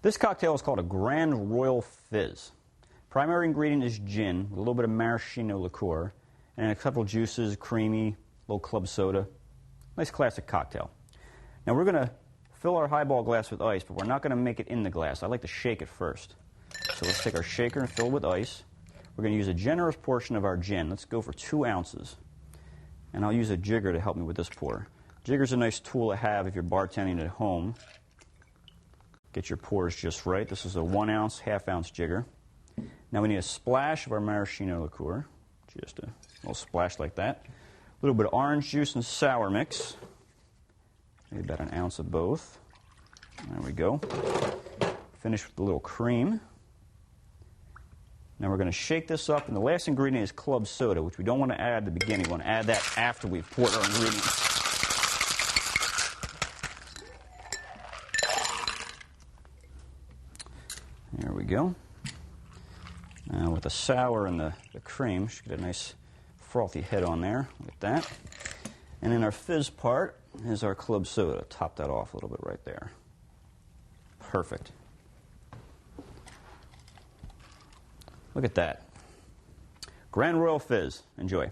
This cocktail is called a Grand Royal Fizz. Primary ingredient is gin, with a little bit of maraschino liqueur, and a couple juices, creamy, little club soda. Nice classic cocktail. Now we're going to fill our highball glass with ice, but we're not going to make it in the glass. I like to shake it first. So let's take our shaker and fill it with ice. We're going to use a generous portion of our gin. Let's go for 2 ounces. And I'll use a jigger to help me with this pour. Jigger's a nice tool to have if you're bartending at home. Get your pours just right. This is a 1 ounce, half-ounce jigger. Now we need a splash of our maraschino liqueur. Just a little splash like that. A little bit of orange juice and sour mix. Maybe about 1 ounce of both. There we go. Finish with a little cream. Now we're going to shake this up, and the last ingredient is club soda, which we don't want to add at the beginning. We want to add that after we've poured our ingredients. There we go. Now with the sour and the cream, should get a nice frothy head on there, like that. And in our fizz part is our club soda. Top that off a little bit right there. Perfect. Look at that. Grand Royal Fizz. Enjoy.